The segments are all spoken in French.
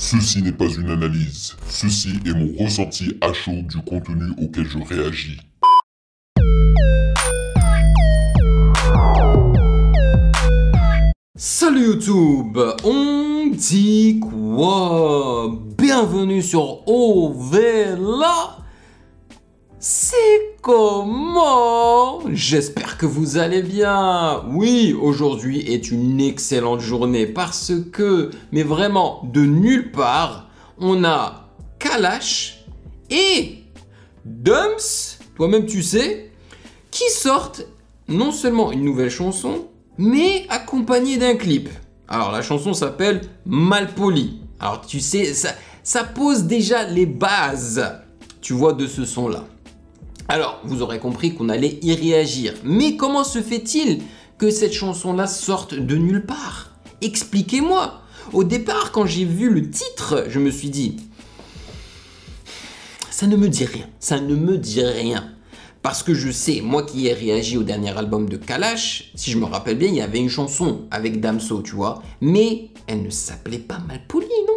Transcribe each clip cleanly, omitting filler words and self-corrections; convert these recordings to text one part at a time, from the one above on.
Ceci n'est pas une analyse, ceci est mon ressenti à chaud du contenu auquel je réagis. Salut YouTube, on dit quoi? Bienvenue sur Ovela. C'est comment? J'espère que vous allez bien. Oui, aujourd'hui est une excellente journée parce que, mais vraiment de nulle part, on a Kalash et Dumps, toi-même tu sais, qui sortent non seulement une nouvelle chanson, mais accompagné d'un clip. Alors la chanson s'appelle Malpoli. Alors tu sais, ça pose déjà les bases, tu vois, de ce son-là. Alors vous aurez compris qu'on allait y réagir. Mais comment se fait-il que cette chanson-là sorte de nulle part? Expliquez-moi. Au départ, quand j'ai vu le titre, je me suis dit, ça ne me dit rien, ça ne me dit rien. Parce que je sais, moi qui ai réagi au dernier album de Kalash, si je me rappelle bien, il y avait une chanson avec Damso, tu vois. Mais elle ne s'appelait pas Malpoli, non?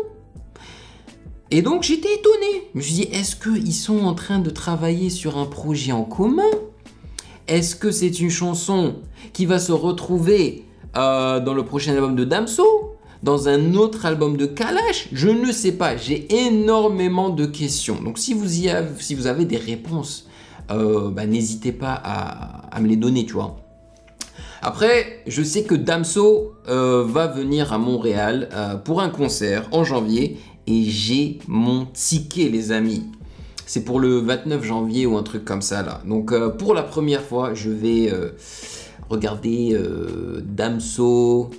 Et donc j'étais étonné. Je me suis dit, est-ce qu'ils sont en train de travailler sur un projet en commun? Est-ce que c'est une chanson qui va se retrouver dans le prochain album de Damso? Dans un autre album de Kalash? Je ne sais pas, j'ai énormément de questions. Donc si vous avez des réponses, n'hésitez pas à me les donner, tu vois. Après, je sais que Damso va venir à Montréal pour un concert en janvier et j'ai mon ticket, les amis. C'est pour le 29 janvier ou un truc comme ça là. Donc pour la première fois, je vais regarder Damso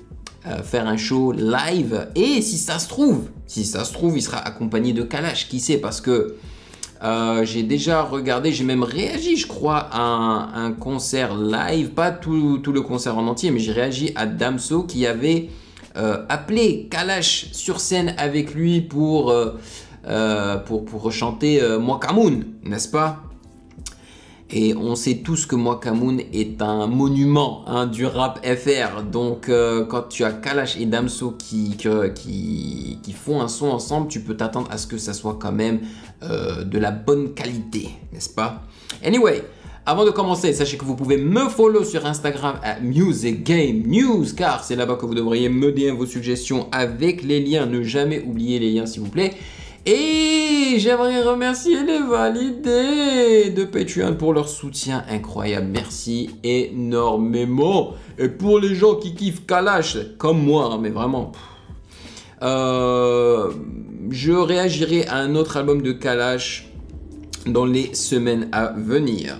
faire un show live et si ça se trouve, il sera accompagné de Kalash, qui sait, parce que j'ai déjà regardé, j'ai même réagi, je crois, à un concert live, pas tout le concert en entier, mais j'ai réagi à Damso qui avait appelé Kalash sur scène avec lui pour chanter Mwakamoon, n'est-ce pas? Et on sait tous que Mwakamoon est un monument du rap FR. Donc quand tu as Kalash et Damso qui font un son ensemble, tu peux t'attendre à ce que ça soit quand même de la bonne qualité, n'est-ce pas? Anyway, avant de commencer, sachez que vous pouvez me follow sur Instagram à Music Game News, car c'est là-bas que vous devriez me dire vos suggestions avec les liens. Ne jamais oublier les liens, s'il vous plaît. Et j'aimerais remercier les validés de Patreon pour leur soutien incroyable. Merci énormément. Et pour les gens qui kiffent Kalash, comme moi, hein, mais vraiment, je réagirai à un autre album de Kalash dans les semaines à venir.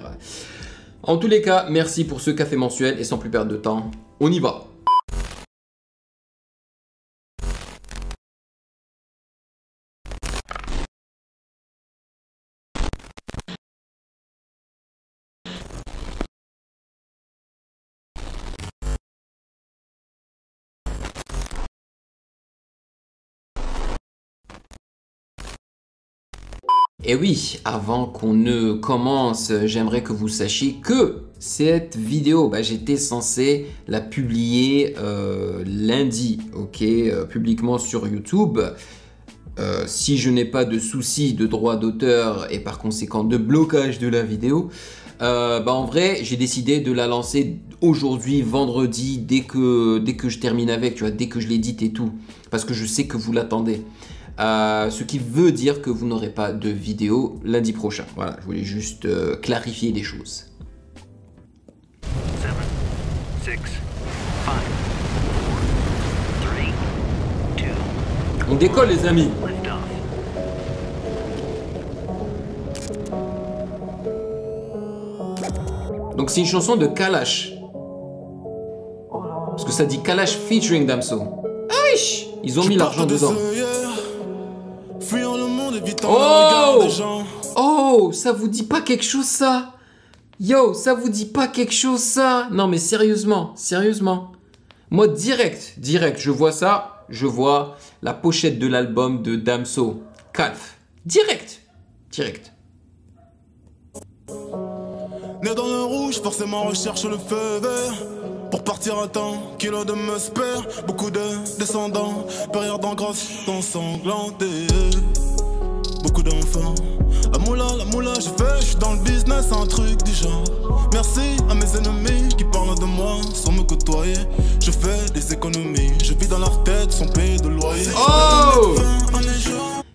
En tous les cas, merci pour ce café mensuel et sans plus perdre de temps, on y va. Et oui, avant qu'on ne commence, j'aimerais que vous sachiez que cette vidéo, j'étais censé la publier lundi, ok, publiquement sur YouTube. Si je n'ai pas de soucis de droit d'auteur et par conséquent de blocage de la vidéo, en vrai, j'ai décidé de la lancer aujourd'hui, vendredi, dès que je termine avec, tu vois, dès que je l'édite et tout, parce que je sais que vous l'attendez. Ce qui veut dire que vous n'aurez pas de vidéo lundi prochain. Voilà, je voulais juste clarifier les choses. 7, 6, 5, 4, 3, 2, On décolle, les amis. lift off. Donc c'est une chanson de Kalash. Parce que ça dit Kalash featuring Damso. Aïe, ils ont mis l'argent dedans. Oh! Oh, ça vous dit pas quelque chose ça? Yo, ça vous dit pas quelque chose ça? Non mais sérieusement, sérieusement. Moi direct, je vois ça, je vois la pochette de l'album de Damso, Calf. Direct. Né dans le rouge, forcément recherche le feu vert. Pour partir à temps, kilo de musper, beaucoup de descendants, période en grosse, ensanglanté. Beaucoup d'enfants. La moula, je suis dans le business, un truc du genre. Merci à mes ennemis qui parlent de moi sans me côtoyer. Je fais des économies, je vis dans leur tête sans payer de loyer. Oh!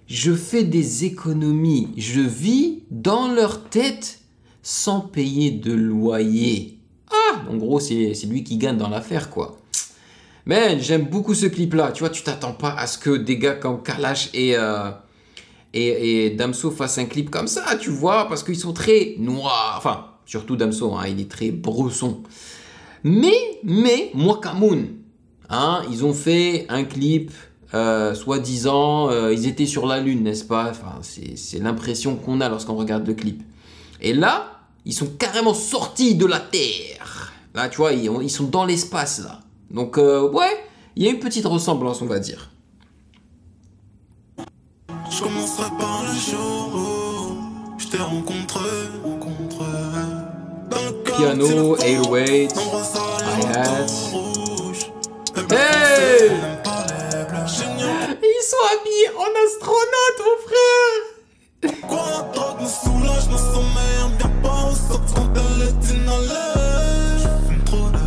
Je fais des économies, je vis dans leur tête sans payer de loyer. Ah, en gros, c'est lui qui gagne dans l'affaire, quoi. Man, j'aime beaucoup ce clip-là. Tu vois, tu t'attends pas à ce que des gars comme Kalash et Damso fassent un clip comme ça, tu vois, parce qu'ils sont très noirs. Enfin, surtout Damso, hein, il est très bresson. Mais, Mwakamoon, hein, ils ont fait un clip, soi-disant, ils étaient sur la lune, n'est-ce pas? Enfin, c'est l'impression qu'on a lorsqu'on regarde le clip. Et là, ils sont carrément sortis de la Terre. Là, tu vois, ils sont dans l'espace, là. Donc, ouais, il y a une petite ressemblance, on va dire. Je commencerai par le jour où je t'ai rencontré. Piano, 808, hi-hat. Hey! Ils sont habillés en astronaute, mon frère! Quoi, la drogue me soulage, me sommeille, bien pas au sort quand elle est inhalée. Je fume trop de...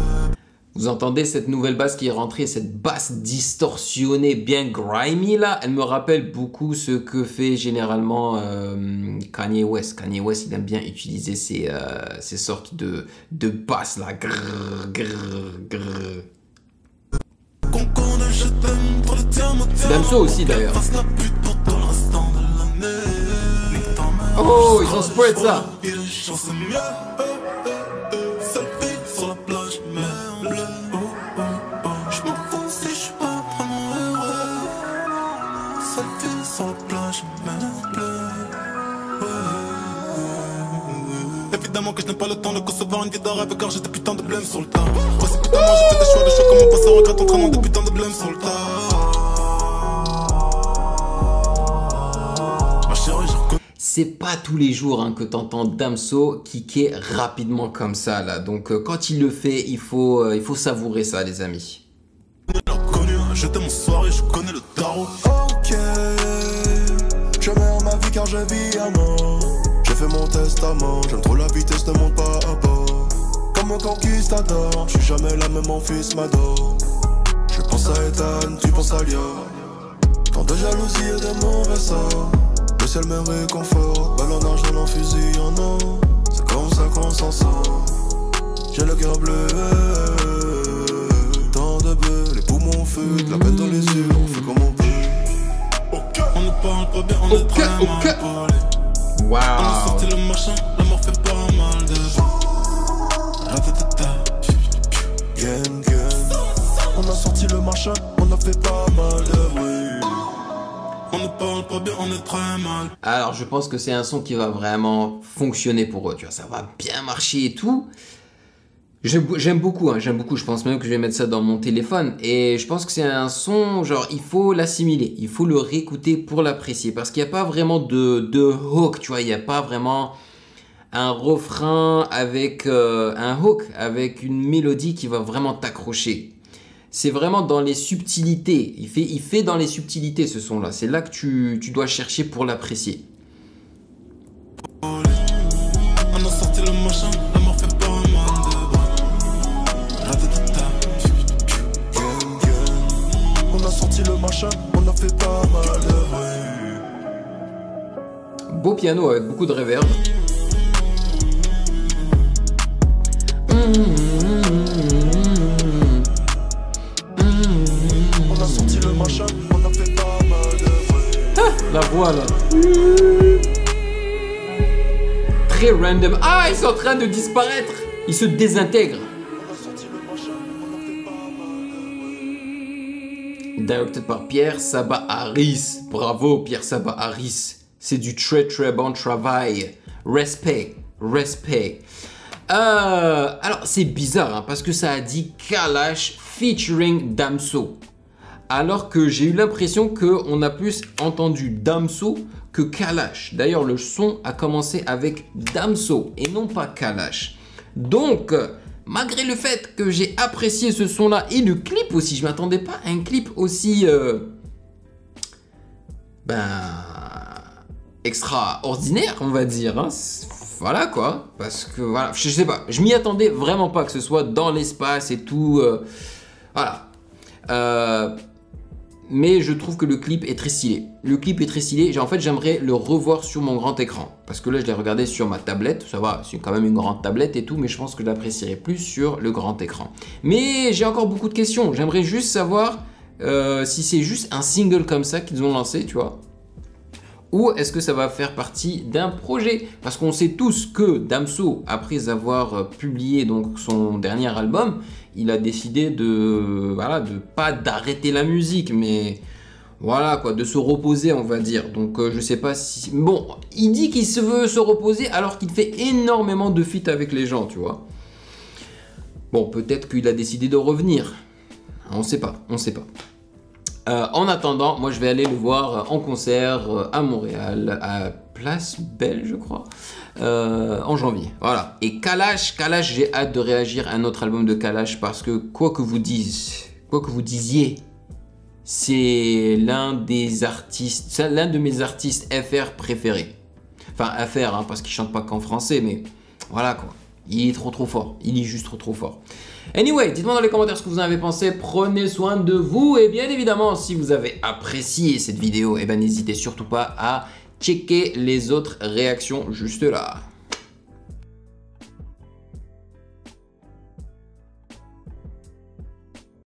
Vous entendez cette nouvelle basse qui est rentrée, cette basse distorsionnée, bien grimy là? Elle me rappelle beaucoup ce que fait généralement Kanye West. Kanye West, il aime bien utiliser ces sortes de basses là. Grrr, grrr, grrr. Damso aussi d'ailleurs. Oh, ils ont spread ça. Évidemment que je n'ai pas le temps de concevoir une vie de rêve car j'ai des putains de blême sur le tas. Précipitamment j'ai fait des choix comme on passe à regret entraînant des putains de blême sur le tas. Ma chérie, je reconnais. C'est pas tous les jours hein, que t'entends Damso kicker rapidement comme ça là. Donc quand il le fait, il faut savourer ça les amis. J'étais mon soirée, je connais le tarot. Ok, je meurs ma vie car je vis à mort. J'ai fait mon testament, j'aime trop la vitesse de mon pas à bord. Comme un conquistador, je suis jamais là, même mon fils m'adore. Je pense à Ethan, tu penses à Lia. Tant de jalousie et de mauvais sorts. Le ciel me réconforte, balle en argent, en fusil en or. C'est comme ça qu'on s'en sort. J'ai le cœur bleu, tant de bleu, les poumons feu, de la peine dans les yeux, on fait comme on peut. On ne parle pas bien, on est très mal parlé. Wow. On a sorti le machin, la mort fait pas mal de gang, gang. On a sorti le machin, on a fait pas mal de bruit. On ne parle pas bien, on est très mal. Alors je pense que c'est un son qui va vraiment fonctionner pour eux, tu vois, ça va bien marcher et tout. J'aime beaucoup, hein, j'aime beaucoup, je pense même que je vais mettre ça dans mon téléphone. Et je pense que c'est un son, genre, il faut l'assimiler, il faut le réécouter pour l'apprécier. Parce qu'il n'y a pas vraiment de hook, tu vois, il n'y a pas vraiment un refrain avec un hook, avec une mélodie qui va vraiment t'accrocher. C'est vraiment dans les subtilités, il fait dans les subtilités ce son-là. C'est là que tu dois chercher pour l'apprécier. On a sorti le machin, la mort fait pas mal de on a sorti le machin, on a fait pas mal de bruit. Beau piano avec beaucoup de reverb. On a sorti le machin, on a fait pas mal de bruit. Ah, la voix là. Très random. Ah, ils sont en train de disparaître. Ils se désintègrent. Directed par Pierre Sabah Harris. Bravo Pierre Sabah Harris. C'est du très très bon travail. Respect. Respect. Alors c'est bizarre hein, parce que ça a dit Kalash featuring Damso. Alors que j'ai eu l'impression qu'on a plus entendu Damso que Kalash. D'ailleurs le son a commencé avec Damso et non pas Kalash. Donc malgré le fait que j'ai apprécié ce son-là et le clip aussi, je m'attendais pas à un clip aussi... extraordinaire, on va dire. Hein. Voilà quoi, parce que voilà, je sais pas, je m'y attendais vraiment pas que ce soit dans l'espace et tout. Voilà. Mais je trouve que le clip est très stylé. Le clip est très stylé. En fait, j'aimerais le revoir sur mon grand écran. Parce que là, je l'ai regardé sur ma tablette. Ça va, c'est quand même une grande tablette et tout. Mais je pense que je l'apprécierais plus sur le grand écran. Mais j'ai encore beaucoup de questions. J'aimerais juste savoir si c'est juste un single comme ça qu'ils ont lancé, tu vois. Ou est-ce que ça va faire partie d'un projet? Parce qu'on sait tous que Damso, après avoir publié donc son dernier album, il a décidé de, voilà, de pas d'arrêter la musique, mais voilà quoi, de se reposer on va dire. Donc je sais pas si... Bon, il dit qu'il veut se reposer alors qu'il fait énormément de feats avec les gens, tu vois. Bon, peut-être qu'il a décidé de revenir. On sait pas, on sait pas. En attendant, moi je vais aller le voir en concert à Montréal, à Place Belle, je crois, en janvier. Voilà. Et Kalash, j'ai hâte de réagir à un autre album de Kalash parce que quoi que vous disiez, c'est l'un des artistes, l'un de mes artistes FR préférés. Enfin FR, hein, parce qu'il chante pas qu'en français, mais voilà quoi. Il est trop fort, il est juste trop fort. Anyway, dites-moi dans les commentaires ce que vous en avez pensé, prenez soin de vous et bien évidemment si vous avez apprécié cette vidéo, eh ben, n'hésitez surtout pas à checker les autres réactions juste là.